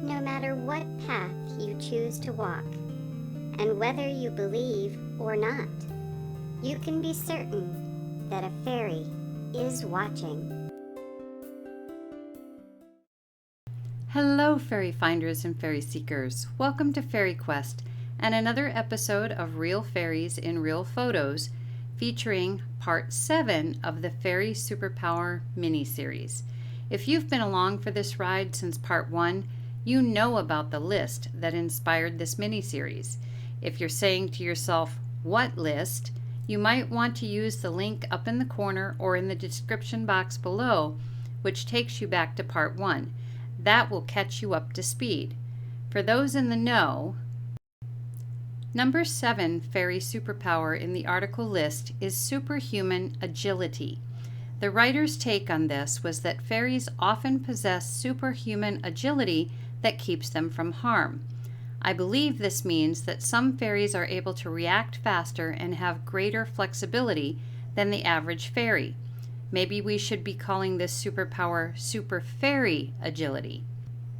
no matter what path you choose to walk. And whether you believe or not, you can be certain that a fairy is watching. Hello, fairy finders and fairy seekers. Welcome to FaerieQuest and another episode of Real Fairies in Real Photos, featuring part 7 of the Faerie Superpower mini-series. If you've been along for this ride since part 1, you know about the list that inspired this mini-series. If you're saying to yourself, what list? You might want to use the link up in the corner or in the description box below, which takes you back to part 1. That will catch you up to speed. For those in the know, number 7 Faerie Superpower in the article list is Superhuman Agility. The writer's take on this was that fairies often possess superhuman agility that keeps them from harm. I believe this means that some fairies are able to react faster and have greater flexibility than the average fairy. Maybe we should be calling this superpower Super Fairy Agility.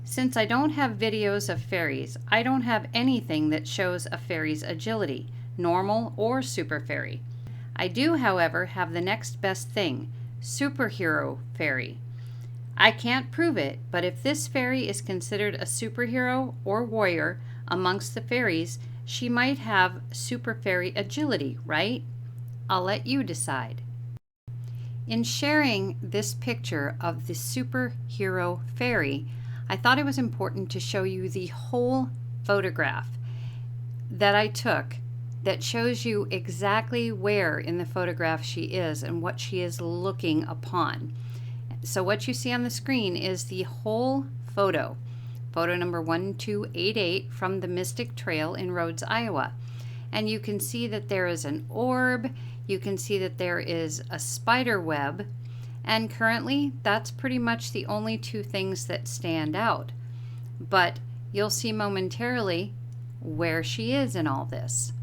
Since I don't have videos of fairies, I don't have anything that shows a fairy's agility, normal or super fairy. I do, however, have the next best thing, superhero fairy. I can't prove it, but if this fairy is considered a superhero or warrior amongst the fairies, she might have super fairy agility, right? I'll let you decide. In sharing this picture of the superhero fairy, I thought it was important to show you the whole photograph that I took that shows you exactly where in the photograph she is and what she is looking upon. So what you see on the screen is the whole photo number 1288 from the Mystic Trail in Rhodes, Iowa. And you can see that there is an orb. You can see that there is a spider web, and currently that's pretty much the only two things that stand out. But you'll see momentarily where she is in all this.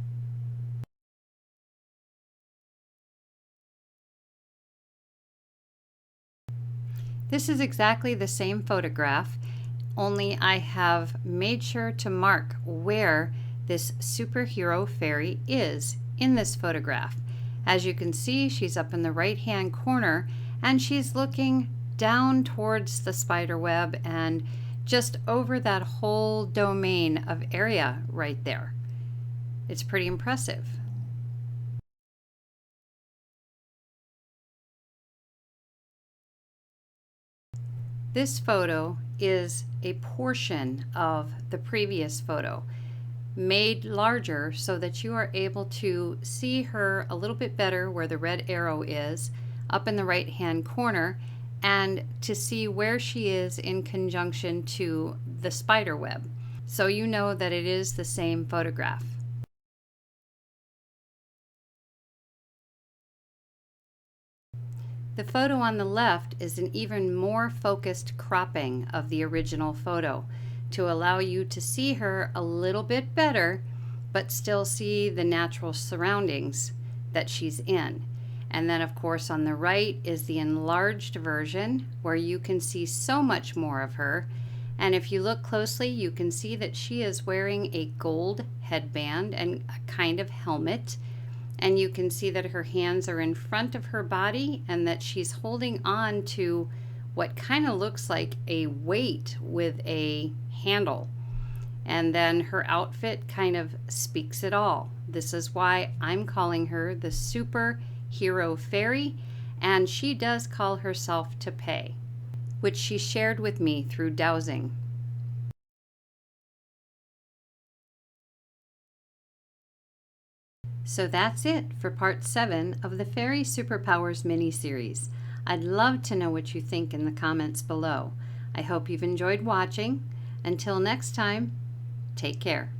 This is exactly the same photograph, only I have made sure to mark where this superhero fairy is in this photograph. As you can see, she's up in the right-hand corner and she's looking down towards the spider web and just over that whole domain of area right there. It's pretty impressive. This photo is a portion of the previous photo, made larger so that you are able to see her a little bit better where the red arrow is up in the right hand corner, and to see where she is in conjunction to the spider web, so you know that it is the same photograph. The photo on the left is an even more focused cropping of the original photo to allow you to see her a little bit better, but still see the natural surroundings that she's in. And then of course on the right is the enlarged version where you can see so much more of her. And if you look closely, you can see that she is wearing a gold headband and a kind of helmet. And you can see that her hands are in front of her body and that she's holding on to what kind of looks like a weight with a handle. And then her outfit kind of speaks it all. This is why I'm calling her the Superhero Fairy, and she does call herself to pay, which she shared with me through dowsing. So that's it for part 7 of the Faerie Superpowers mini-series. I'd love to know what you think in the comments below. I hope you've enjoyed watching. Until next time, take care.